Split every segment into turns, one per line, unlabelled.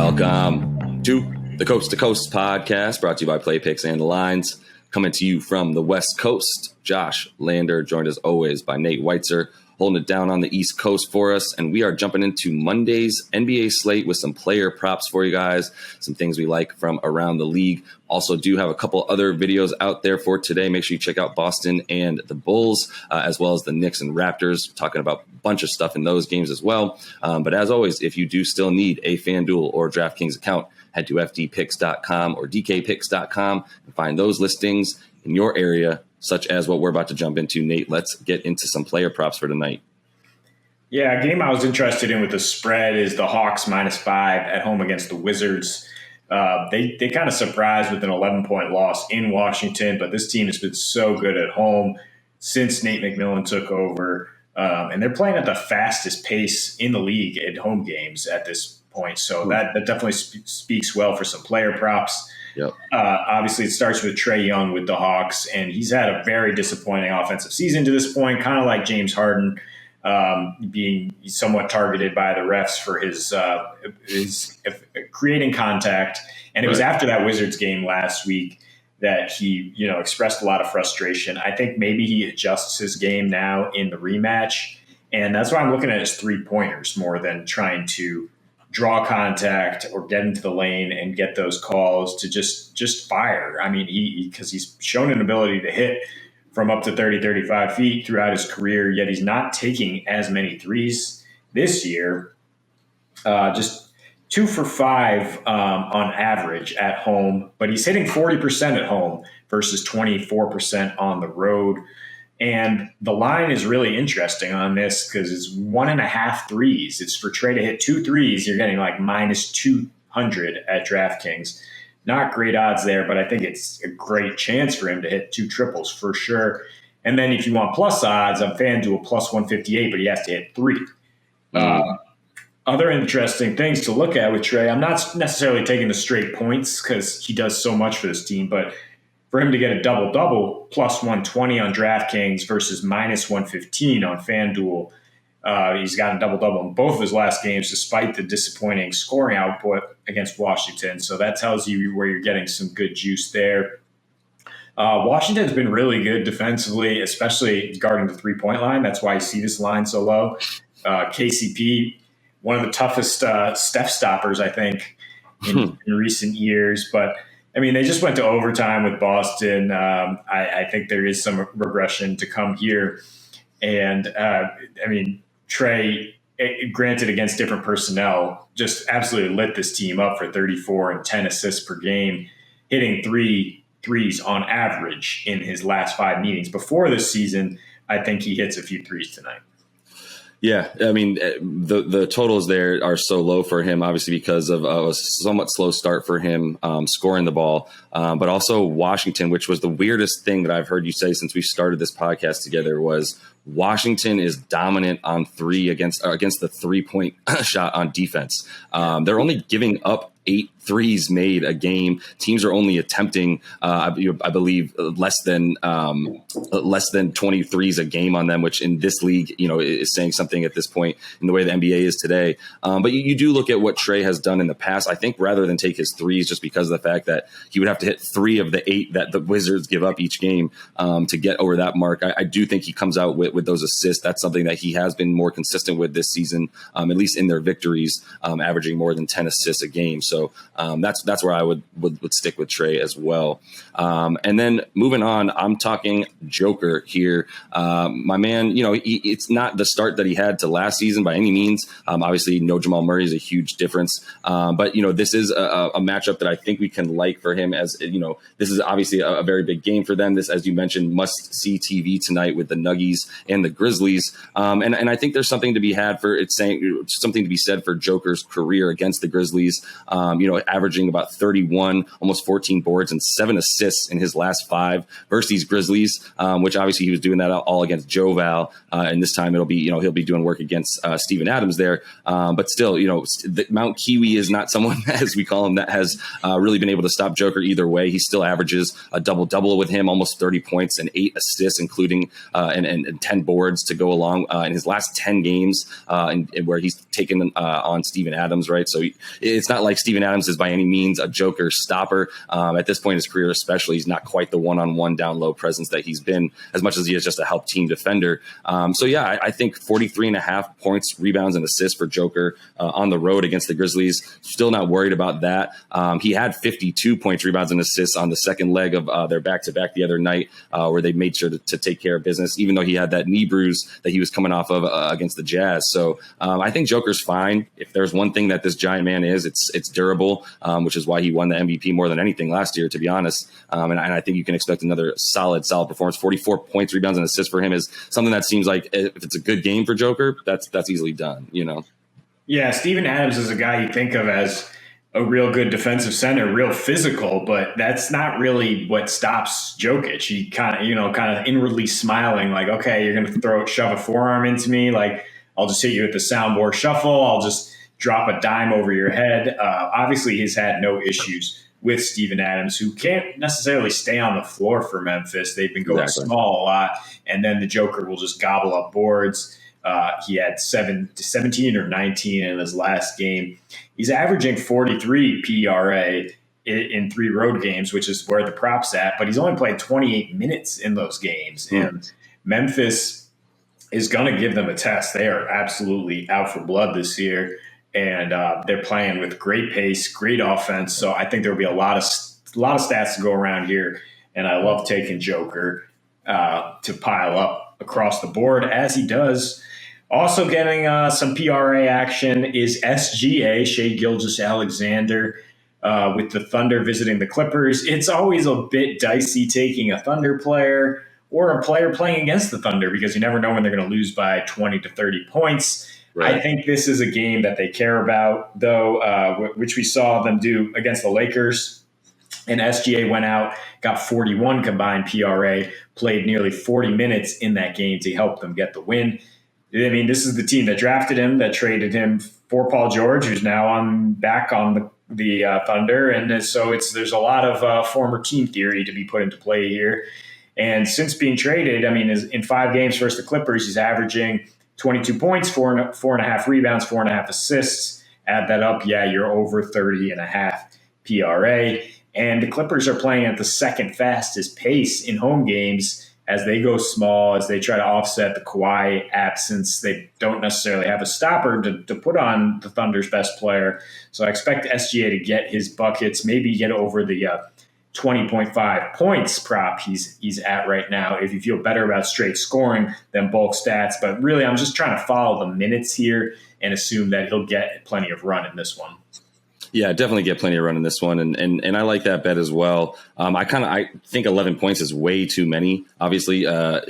Welcome to the Coast to Coast podcast, brought to you by Play Picks and the Lines. Coming to you from the West Coast, Josh Lander, joined as always by Nate Weitzer, holding it down on the East Coast for us. And we are jumping into Monday's NBA slate with some player props for you guys, some things we like from around the league. Also do have a couple other videos out there for today. Make sure you check out Boston and the Bulls, as well as the Knicks and Raptors, talking about a bunch of stuff in those games as well. But as always, if you do still need a FanDuel or DraftKings account, head to fdpicks.com or dkpicks.com and find those listings in your area, such as what we're about to jump into. Nate, let's get into some player props for tonight.
Yeah, a game I was interested in with the spread is the Hawks -5 at home against the Wizards. They kind of surprised with an 11-point loss in Washington, but this team has been so good at home since Nate McMillan took over. And they're playing at the fastest pace in the league at home games at this point. So that definitely speaks well for some player props.
Yep.
Obviously, it starts with Trae Young with the Hawks, and he's had a very disappointing offensive season to this point, kind of like James Harden, being somewhat targeted by the refs for his creating contact. And it was after that Wizards game last week that he, expressed a lot of frustration. I think maybe he adjusts his game now in the rematch, and that's why I'm looking at his 3-pointers more than trying to draw contact or get into the lane and get those calls to just fire. I mean, because he's shown an ability to hit from up to 30, 35 feet throughout his career, yet he's not taking as many threes this year. Just 2 for 5 on average at home, but he's hitting 40% at home versus 24% on the road. And the line is really interesting on this because it's 1.5 threes. It's for Trae to hit 2 threes. You're getting like -200 at DraftKings. Not great odds there, but I think it's a great chance for him to hit 2 triples for sure. And then if you want plus odds, on FanDuel +158, but he has to hit 3. Other interesting things to look at with Trae, I'm not necessarily taking the straight points because he does so much for this team, but for him to get a double-double, +120 on DraftKings versus -115 on FanDuel, he's gotten a double-double in both of his last games despite the disappointing scoring output against Washington. So that tells you where you're getting some good juice there. Washington's been really good defensively, especially guarding the three-point line. That's why you see this line so low. KCP, one of the toughest Steph stoppers, I think, in recent years. But I mean, they just went to overtime with Boston. I think there is some regression to come here. And, Trae, granted against different personnel, just absolutely lit this team up for 34 and 10 assists per game, hitting 3 threes on average in his last 5 meetings. Before this season, I think he hits a few threes tonight.
Yeah, I mean, the totals there are so low for him, obviously because of a somewhat slow start for him scoring the ball, but also Washington, which was the weirdest thing that I've heard you say since we started this podcast together, was Washington is dominant on 3 against the 3-point shot on defense. They're only giving up 8 threes made a game. Teams are only attempting, I believe, less than 20 threes a game on them, which in this league, is saying something at this point in the way the NBA is today. But you do look at what Trae has done in the past. I think rather than take his threes, just because of the fact that he would have to hit 3 of the 8 that the Wizards give up each game to get over that mark, I do think he comes out with those assists. That's something that he has been more consistent with this season, at least in their victories, averaging more than 10 assists a game. So that's where I would stick with Trae as well. And then moving on, I'm talking Joker here. My man, it's not the start that he had to last season by any means. Obviously, no Jamal Murray is a huge difference. But, this is a matchup that I think we can like for him as, this is obviously a very big game for them. This, as you mentioned, must-see TV tonight with the Nuggies and the Grizzlies. And I think there's something to be had for it's saying something to be said for Joker's career against the Grizzlies. Averaging about 31, almost 14 boards and 7 assists in his last 5 versus these Grizzlies, which obviously he was doing that all against Joe Val. And this time it'll be, he'll be doing work against Steven Adams there. But still, Mount Kiwi is not someone, as we call him, that has really been able to stop Joker either way. He still averages a double-double with him, almost 30 points and 8 assists, including and 10 10 boards to go along in his last 10 games where he's taken on Steven Adams, right? So it's not like Steven Adams is by any means a Joker stopper. At this point in his career especially, he's not quite the one-on-one down low presence that he's been, as much as he is just a help team defender. So yeah, I think 43.5 points, rebounds, and assists for Joker on the road against the Grizzlies. Still not worried about that. He had 52 points, rebounds, and assists on the second leg of their back-to-back the other night, where they made sure to take care of business, even though he had that knee bruise that he was coming off of against the Jazz. So I think Joker's fine. If there's one thing that this giant man is, it's durable, which is why he won the MVP more than anything last year, to be honest. And I think you can expect another solid performance. 44 points, rebounds, and assists for him is something that seems like if it's a good game for Joker, that's easily done, you know?
Yeah, Steven Adams is a guy you think of as a real good defensive center, real physical, but that's not really what stops Jokic. He kind of inwardly smiling, like, okay, you're going to shove a forearm into me. Like, I'll just hit you with the soundboard shuffle. I'll just drop a dime over your head. Obviously, he's had no issues with Steven Adams, who can't necessarily stay on the floor for Memphis. They've been going small a lot, and then the Joker will just gobble up boards. He had 17 or 19 in his last game. He's averaging 43 PRA in 3 road games, which is where the prop's at, but he's only played 28 minutes in those games. And Memphis is going to give them a test. They are absolutely out for blood this year, and they're playing with great pace, great offense. So I think there will be a lot of stats to go around here, and I love taking Joker to pile up across the board, as he does. Also getting some PRA action is SGA, Shai Gilgeous-Alexander, with the Thunder visiting the Clippers. It's always a bit dicey taking a Thunder player or a player playing against the Thunder because you never know when they're going to lose by 20 to 30 points. Right. I think this is a game that they care about, though, which we saw them do against the Lakers. And SGA went out, got 41 combined PRA, played nearly 40 minutes in that game to help them get the win. I mean, this is the team that drafted him, that traded him for Paul George, who's now back on the Thunder. And so there's a lot of former team theory to be put into play here. And since being traded, I mean, in 5 games versus the Clippers, he's averaging 22 points, 4.5 rebounds, 4.5 assists. Add that up, yeah, you're over 30.5 PRA. And the Clippers are playing at the second fastest pace in home games as they go small, as they try to offset the Kawhi absence. They don't necessarily have a stopper to put on the Thunder's best player. So I expect SGA to get his buckets, maybe get over the 20.5 points prop he's at right now, if you feel better about straight scoring than bulk stats. But really, I'm just trying to follow the minutes here and assume that he'll get plenty of run in this one.
Yeah, definitely get plenty of run in this one, and I like that bet as well. I think 11 points is way too many. Obviously,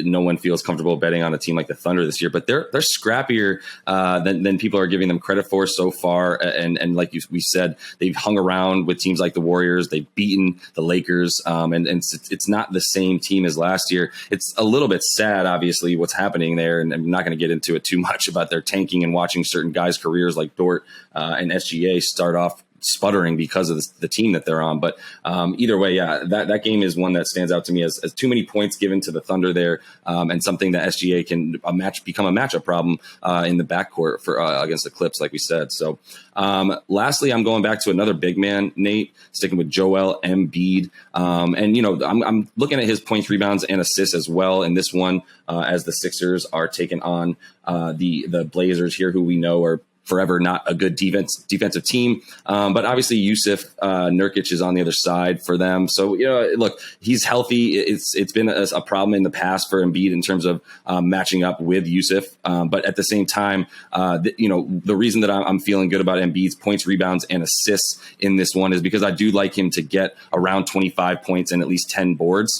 no one feels comfortable betting on a team like the Thunder this year, but they're scrappier than people are giving them credit for so far. And like we said, they've hung around with teams like the Warriors. They've beaten the Lakers, and it's not the same team as last year. It's a little bit sad, obviously, what's happening there, and I'm not going to get into it too much about their tanking and watching certain guys' careers like Dort and SGA start off sputtering because of the team that they're on. But either way, yeah, that game is one that stands out to me as too many points given to the Thunder there, and something that SGA can become a matchup problem in the backcourt for against the Clips, like we said. So lastly, I'm going back to another big man, Nate, sticking with Joel Embiid. And, I'm looking at his points, rebounds, and assists as well in this one as the Sixers are taking on the Blazers here, who we know are forever not a good defensive team. But obviously Yusuf Nurkic is on the other side for them. So, look, he's healthy. It's been a problem in the past for Embiid in terms of matching up with Yusuf. But at the same time, the reason that I'm feeling good about Embiid's points, rebounds, and assists in this one is because I do like him to get around 25 points and at least 10 boards.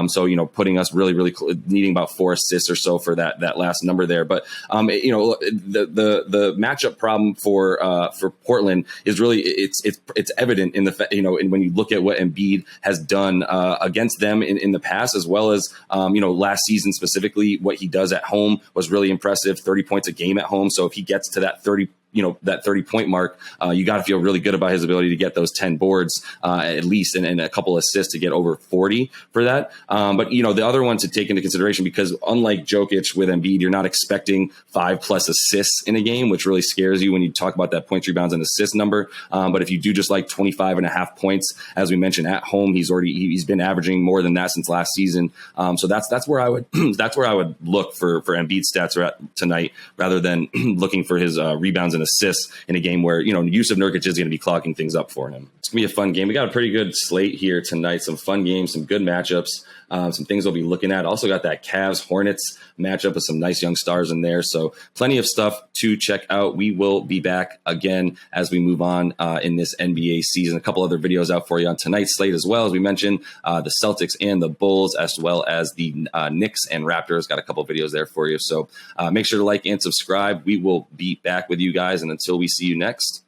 So, putting us really, really needing about 4 assists or so for that last number there. But, the matchup problem for Portland is really it's evident in the when you look at what Embiid has done against them in the past, as well as last season specifically. What he does at home was really impressive. 30 points a game at home. So if he gets to that 30 that 30-point mark, you got to feel really good about his ability to get those 10 boards at least, and a couple assists to get over 40 for that. But the other one to take into consideration, because unlike Jokic with Embiid, you're not expecting 5+ assists in a game, which really scares you when you talk about that points, rebounds, and assist number. But if you do just like 25.5 points, as we mentioned, at home, he's been averaging more than that since last season. So that's where I would look for Embiid stats tonight, rather than looking for his rebounds and assists in a game where Yusuf Nurkic is going to be clogging things up for him. It's gonna be a fun game. We got a pretty good slate here tonight. Some fun games, some good matchups, some things we'll be looking at. Also got that Cavs Hornets matchup with some nice young stars in there. So plenty of stuff to check out. We will be back again as we move on in this NBA season. A couple other videos out for you on tonight's slate, as well as we mentioned the Celtics and the Bulls, as well as the Knicks and Raptors. Got a couple videos there for you. So make sure to like and subscribe. We will be back with you guys. And until we see you next,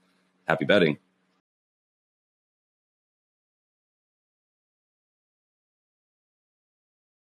happy betting.